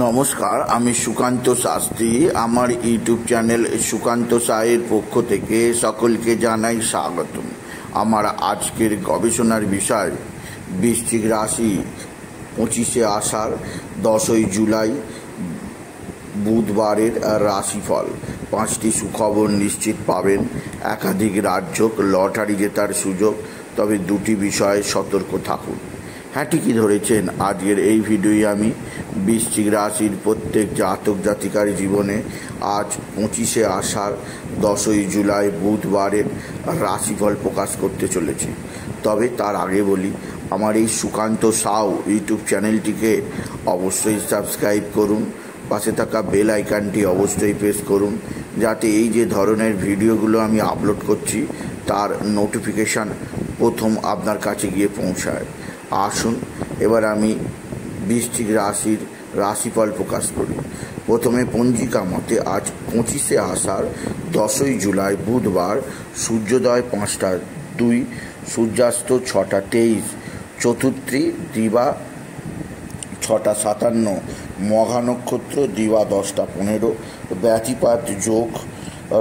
নমস্কার, আমি সুকান্ত শাস্ত্রী। আমার ইউটিউব চ্যানেল সুকান্ত সাহের পক্ষ থেকে সকলকে জানাই স্বাগতম। আমার আজকের গবেষণার বিষয় বৃশ্চিক রাশি 25শে আষাঢ় 10ই জুলাই বুধবারের রাশিফল। 5টি সুখবর নিশ্চিত পাবেন, একাধিক রাজ্য লটারি জেতার সুযোগ, তবে 2টি বিষয়ে সতর্ক থাকুন। হ্যাঁ, ঠিকই ধরেছেন। আজকের এই ভিডিওয়ে আমি বৃশ্চিক রাশির প্রত্যেক জাতক জাতিকার জীবনে আজ 25শে আষাঢ় 10ই জুলাই বুধবারের রাশিফল প্রকাশ করতে চলেছি। তবে তার আগে বলি, আমার এই সুকান্ত সাউ ইউটিউব চ্যানেলটিকে অবশ্যই সাবস্ক্রাইব করুন, পাশে থাকা বেল আইকনটি অবশ্যই প্রেস করুন, যাতে এই যে ধরনের ভিডিওগুলো আমি আপলোড করছি তার নোটিফিকেশান প্রথম আপনার কাছে গিয়ে পৌঁছায়। আসুন এবার আমি বৃশ্চিক রাশির রাশিফল প্রকাশ করি। প্রথমে পঞ্জিকা মতে আজ 25শে আষাঢ় 10ই জুলাই বুধবার, সূর্যোদয় 5টা 2, সূর্যাস্ত 6টা 23, চতুর্থী দিবা 6টা 57, মঘা নক্ষত্র দিবা 10টা 15, ব্যতিপাত যোগ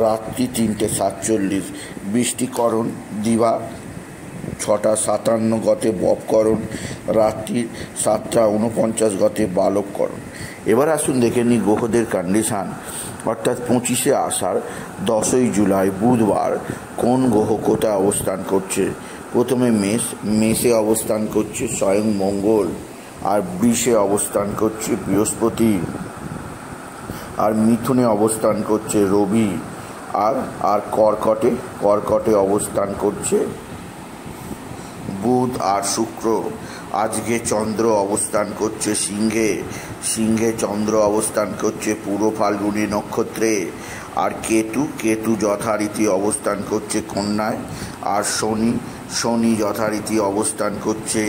রাত্রি 3টে 47, বৃষ্টিকরণ দিবা 6টা 57 গতে বপকরণ, রাত্রি 7টা 49 গতে বালককরণ। এবার আসুন দেখে নিই গ্রহদের কন্ডিশান, অর্থাৎ 25শে আষাঢ় 10ই জুলাই বুধবার কোন গ্রহ কোথায় অবস্থান করছে। প্রথমে মেষে অবস্থান করছে স্বয়ং মঙ্গল, আর বৃষে অবস্থান করছে বৃহস্পতি, আর মিথুনে অবস্থান করছে রবি, আর কর্কটে অবস্থান করছে বুধ আর শুক্র। আজকে চন্দ্র অবস্থান করছে সিংহে চন্দ্র অবস্থান করছে পূর্ব ফাল্গুনী নক্ষত্রে, আর কেতু যথারীতি অবস্থান করছে কন্যায়, আর শনি যথারীতি অবস্থান করছে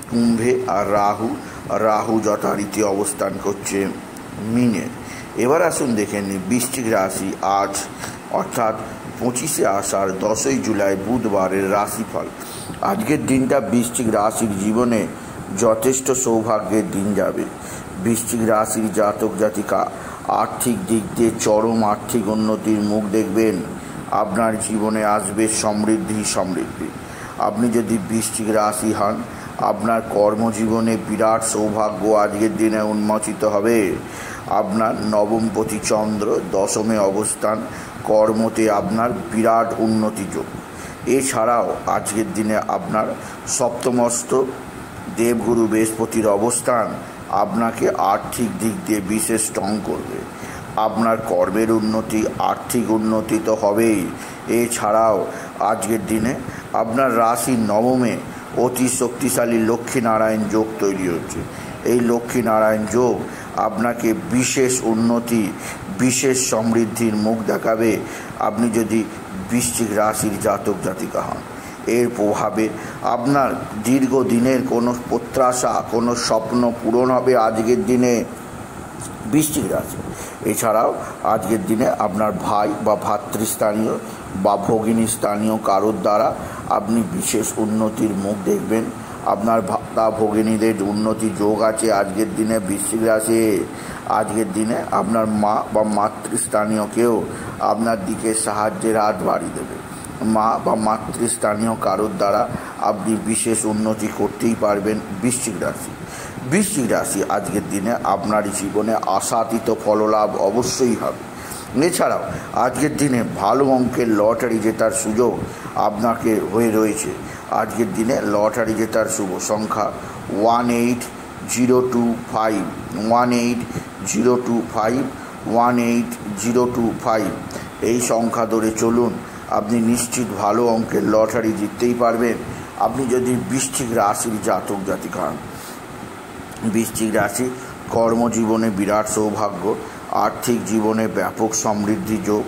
কুম্ভে, আর রাহু যথারীতি অবস্থান করছে মীনে। এবার আসুন দেখে নিই বৃশ্চিক রাশি আজ, অর্থাৎ 25শে আষাঢ় 10ই জুলাই বুধবারের রাশিফল। আজকের দিনটা বৃশ্চিক রাশির জীবনে যথেষ্ট সৌভাগ্যের দিন যাবে। বৃশ্চিক রাশির জাতক জাতিকা আর্থিক দিক দিয়ে চরম আর্থিক উন্নতির মুখ দেখবেন। আপনার জীবনে আসবে সমৃদ্ধি। আপনি যদি বৃশ্চিক রাশি হন, আপনার কর্মজীবনে বিরাট সৌভাগ্য আজকের দিনে উন্মোচিত হবে। আপনার নবমপতি চন্দ্র 10মে অবস্থান, কর্মতে আপনার বিরাট উন্নতি যোগ। এছাড়াও আজকের দিনে আপনার সপ্তমস্ত দেবগুরু বৃহস্পতির অবস্থান আপনাকে আর্থিক দিক দিয়ে বিশেষ স্ট্রং করবে। আপনার কর্মের উন্নতি, আর্থিক উন্নতি তো হবেই। এছাড়াও আজকের দিনে আপনার রাশির নবমে অতি শক্তিশালী লক্ষ্মীনারায়ণ যোগ তৈরি হচ্ছে। এই লক্ষ্মীনারায়ণ যোগ আপনাকে বিশেষ উন্নতি, বিশেষ সমৃদ্ধির মুখ দেখাবে আপনি যদি বৃশ্চিক রাশির জাতক জাতিকা হন। এর প্রভাবে আপনার দীর্ঘদিনের কোনো প্রত্যাশা, কোনো স্বপ্ন পূরণ হবে আজকের দিনে বৃশ্চিক রাশি। এছাড়াও আজকের দিনে আপনার ভাই বা ভাতৃস্থানীয় বা ভগিনী স্থানীয় কারোর দ্বারা আপনি বিশেষ উন্নতির মুখ দেখবেন। আপনার ভাতা ভগিনীদের উন্নতি যোগ আছে আজকের দিনে বৃশ্চিক রাশি। আজকের দিনে আপনার মা বা মাতৃস্থানীয় কেউ আপনার দিকে সাহায্যের হাত বাড়িয়ে দেবে। মা বা মাতৃস্থানীয় কারোর দ্বারা আপনি বিশেষ উন্নতি করতেই পারবেন বৃশ্চিক রাশি আজকের দিনে আপনার জীবনে আশাতীত ফললাভ অবশ্যই হবে। এছাড়াও আজকের দিনে ভালো অঙ্কের লটারি জেতার সুযোগ আপনাকে হয়ে রয়েছে। আজকের দিনে লটারি জেতার শুভ সংখ্যা 18025, 18025, 18025। এই সংখ্যা ধরে চলুন, আপনি নিশ্চিত ভালো অঙ্কের লটারি জিততেই পারবেন আপনি যদি বৃশ্চিক রাশির জাতক জাতিকা হন। বৃশ্চিক রাশি কর্মজীবনে বিরাট সৌভাগ্য, আর্থিক জীবনে ব্যাপক সমৃদ্ধি যোগ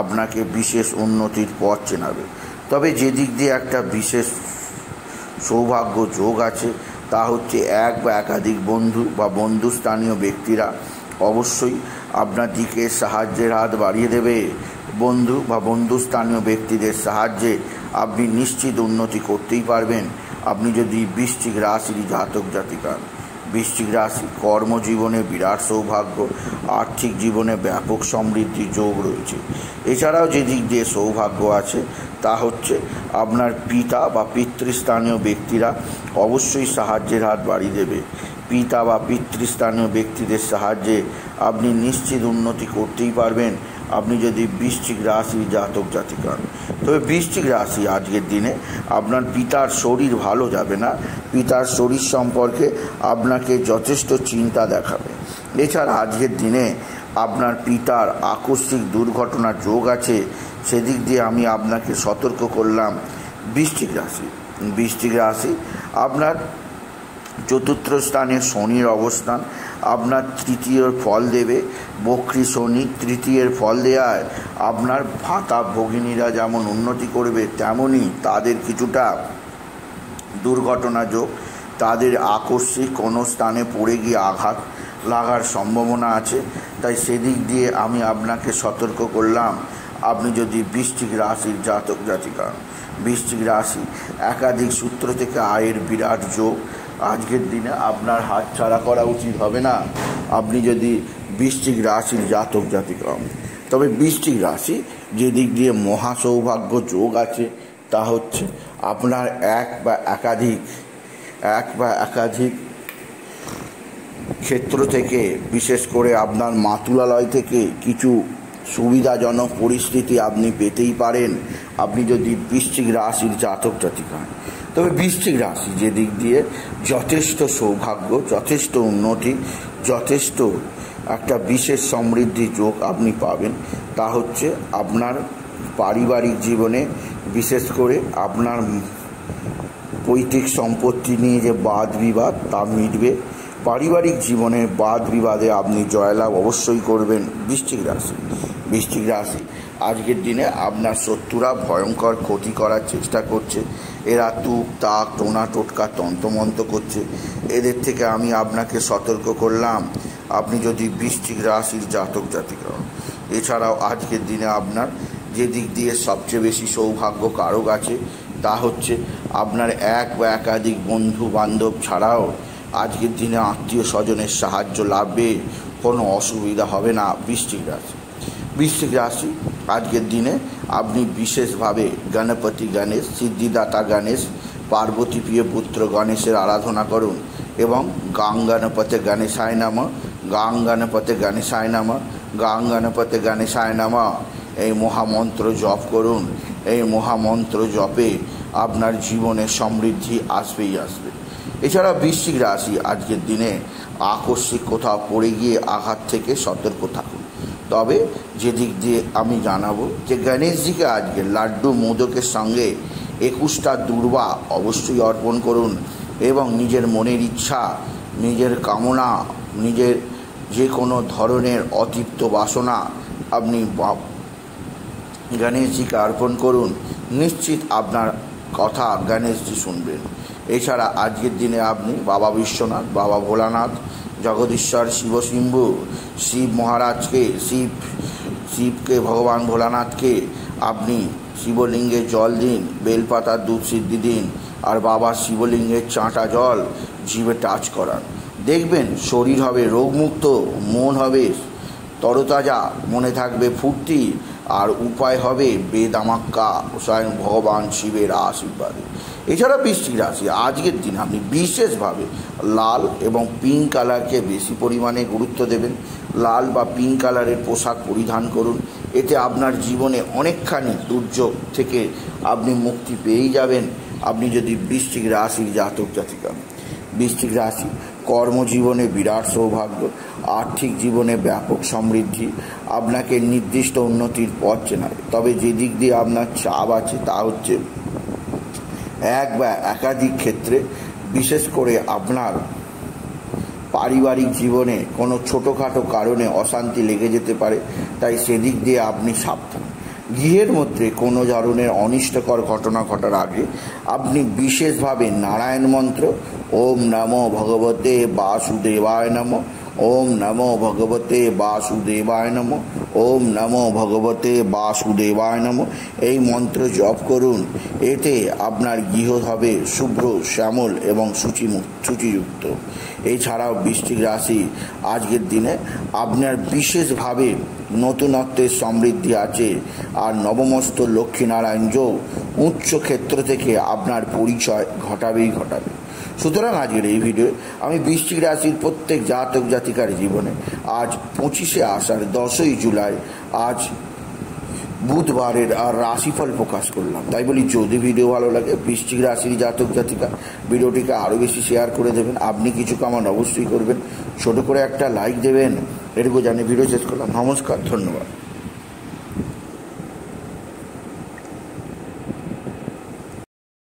আপনাকে বিশেষ উন্নতির পথ চেনাবে। তবে যে দিক দিয়ে একটা বিশেষ সৌভাগ্য যোগ আছে তা হচ্ছে এক বা একাধিক বন্ধু বা বন্ধুস্থানীয় ব্যক্তিরা অবশ্যই আপনার দিকে সাহায্যের হাত বাড়িয়ে দেবে। বন্ধু বা বন্ধুস্থানীয় ব্যক্তিদের সাহায্যে আপনি নিশ্চিত উন্নতি করতেই পারবেন আপনি যদি বৃশ্চিক রাশির জাতক জাতিকা। বৃশ্চিক রাশি কর্মজীবনে বিরাট সৌভাগ্য, আর্থিক জীবনে ব্যাপক সমৃদ্ধি যোগ রয়েছে। এছাড়াও যে দিক দিয়ে সৌভাগ্য আছে তা হচ্ছে আপনার পিতা বা পিতৃস্থানীয় ব্যক্তিরা অবশ্যই সাহায্যের হাত বাড়িয়ে দেবে। পিতা বা পিতৃস্থানীয় ব্যক্তিদের সাহায্যে আপনি নিশ্চিত উন্নতি করতেই পারবেন আপনি যদি বৃশ্চিক রাশির জাতক জাতিকা। তবে বৃশ্চিক রাশি আজকের দিনে আপনার পিতার শরীর ভালো যাবে না, পিতার শরীর সম্পর্কে আপনাকে যথেষ্ট চিন্তা দেখাবে। এছাড়া আজকের দিনে আপনার পিতার আকস্মিক দুর্ঘটনার যোগ আছে, সেদিক দিয়ে আমি আপনাকে সতর্ক করলাম। বৃশ্চিক রাশি আপনার চতুর্থ স্থানে শনির অবস্থান আপনার তৃতীয় ফল দেবে। বক্রী শনি তৃতীয়ের ফল দেওয়ায় আপনার ভাতা ভগিনীরা যেমন উন্নতি করবে, তেমনই তাদের কিছুটা দুর্ঘটনা যোগ, তাদের আকস্মিক কোনো স্থানে পড়ে গিয়ে আঘাত লাগার সম্ভাবনা আছে। তাই সেদিক দিয়ে আমি আপনাকে সতর্ক করলাম। আপনি যদি বৃশ্চিক রাশির জাতক জাতিকা, বৃশ্চিক রাশি একাধিক সূত্র থেকে আয়ের বিরাট যোগ, আজকের দিনে আপনার হাতছাড়া করা উচিত হবে না আপনি যদি বৃশ্চিক রাশির জাতক জাতিকা। তবে বৃশ্চিক রাশি যে দিক দিয়ে মহা সৌভাগ্য যোগ আছে তা হচ্ছে আপনার এক বা একাধিক ক্ষেত্র থেকে, বিশেষ করে আপনার মাতুলালয় থেকে কিছু সুবিধাজনক পরিস্থিতি আপনি পেতেই পারেন আপনি যদি বৃশ্চিক রাশির জাতক জাতিকা। তবে বৃশ্চিক রাশি যে দিক দিয়ে যথেষ্ট সৌভাগ্য, যথেষ্ট উন্নতি, যথেষ্ট একটা বিশেষ সমৃদ্ধি যোগ আপনি পাবেন তা হচ্ছে আপনার পারিবারিক জীবনে, বিশেষ করে আপনার পৈতৃক সম্পত্তি নিয়ে যে বাদ বিবাদ তা মিটবে। পারিবারিক জীবনে বাদ বিবাদে আপনি জয়লাভ অবশ্যই করবেন। বৃশ্চিক রাশি আজকের দিনে আপনার শত্রুরা ভয়ঙ্কর ক্ষতি করার চেষ্টা করছে, এরা তুক তাক টোনা টোটকা তন্ত্রমন্ত্র করছে, এদের থেকে আমি আপনাকে সতর্ক করলাম আপনি যদি বৃশ্চিক রাশির জাতক জাতিকা। এছাড়াও আজকের দিনে আপনার যে দিক দিয়ে সবচেয়ে বেশি সৌভাগ্য কারক আছে তা হচ্ছে আপনার এক বা একাধিক বন্ধু বান্ধব ছাড়াও আজকের দিনে আত্মীয় স্বজনের সাহায্য লাভে কোনো অসুবিধা হবে না। বৃশ্চিক রাশি আজকের দিনে আপনি বিশেষভাবে গণপতি গণেশ, সিদ্ধিদাতা গণেশ, পার্বতী প্রিয় পুত্র গণেশের আরাধনা করুন এবং গাং গণপতে গণেশায় নমঃ, গাং গণপতে গণেশায় নমঃ, গাং গণপতে গণেশায় নমঃ এই মহামন্ত্র জপ করুন। এই মহামন্ত্র জপে আপনার জীবনে সমৃদ্ধি আসবেই আসবে। এছাড়া বৃশ্চিক রাশি আজকের দিনে আকস্মিক কোথাও পড়ে গিয়ে আঘাত থেকে সতর্ক থাকুন। তবে যে দিক দিয়ে আমি জানাবো যে গণেশজিকে আজকে লাড্ডু মোদকের সঙ্গে 21টা দুর্বা অবশ্যই অর্পণ করুন এবং নিজের মনের ইচ্ছা, নিজের কামনা, নিজের যে কোনো ধরনের অতৃপ্ত বাসনা আপনি গণেশজিকে অর্পণ করুন, নিশ্চিত আপনার কথা গণেশজি শুনবেন। এছাড়া আজকের দিনে আপনি বাবা বিশ্বনাথ, বাবা ভোলানাথ, জগদীশ্বর শিবশম্ভু, শিব মহারাজকে, শিবকে ভগবান ভোলানাথকে আপনি শিবলিঙ্গে জল দিন, বেলপাতার দুধ সিদ্ধি দিন আর বাবা শিবলিঙ্গের চাঁটা জল জিভে টাচ করান। দেখবেন শরীর হবে রোগমুক্ত, মন হবে তরতাজা, মনে থাকবে ফুর্তি আর উপায় হবে বেদামাক্কা স্বয়ং ভগবান শিবের আশীর্বাদে। এছাড়া বৃশ্চিক রাশি আজকের দিন আপনি বিশেষভাবে লাল এবং পিঙ্ক কালারকে বেশি পরিমাণে গুরুত্ব দেবেন। লাল বা পিঙ্ক কালারের পোশাক পরিধান করুন, এতে আপনার জীবনে অনেকখানি দুর্যোগ থেকে আপনি মুক্তি পেয়েই যাবেন আপনি যদি বৃশ্চিক রাশির জাতক জাতিকা। বৃশ্চিক রাশি কর্মজীবনে বিরাট সৌভাগ্য, আর্থিক জীবনে ব্যাপক সমৃদ্ধি আপনাকে নির্দিষ্ট উন্নতির পথ চেনাবে। তবে যে দিক দিয়ে আপনার চাপ আছে তা হচ্ছে এক বা একাধিক ক্ষেত্রে, বিশেষ করে আপনার পারিবারিক জীবনে কোনো ছোটোখাটো কারণে অশান্তি লেগে যেতে পারে, তাই সেদিক দিয়ে আপনি সাবধান। গৃহের মধ্যে কোনো ধরনের অনিষ্টকর ঘটনা ঘটার আগে আপনি বিশেষভাবে নারায়ণ মন্ত্র ওম নমো ভগবতে বাসুদেবায় নমঃ, ওম নমো ভগবতে বাসুদেবায় নমো। ওম নমো ভগবতে বাসুদেবায় নমো। এই মন্ত্র জপ করুন। এতে আপনার গৃহ হবে শুভ্র, শ্যামল এবং সূচিযুক্ত। এছাড়াও বৃশ্চিক রাশি আজকের দিনে আপনার বিশেষভাবে নতুনত্বের সমৃদ্ধি আছে। আর নবমস্ত লক্ষ্মীনারায়ণ যোগ উচ্চ ক্ষেত্র থেকে আপনার পরিচয় ঘটাবেই ঘটাবে। সুতরাং আজকের এই ভিডিও আমি বৃশ্চিক রাশির প্রত্যেক জাতক জাতিকার জীবনে আজ 25শে আষাঢ় 10ই জুলাই আজ বুধবারের আর রাশিফল প্রকাশ করলাম। তাই বলি, যদি ভিডিও ভালো লাগে বৃশ্চিক রাশির জাতক জাতিকা ভিডিওটিকে আরও বেশি শেয়ার করে দেবেন। আপনি কিছু কমেন্ট অবশ্যই করবেন, ছোট করে একটা লাইক দেবেন। এটুকু জানি ভিডিও শেষ করলাম। নমস্কার, ধন্যবাদ।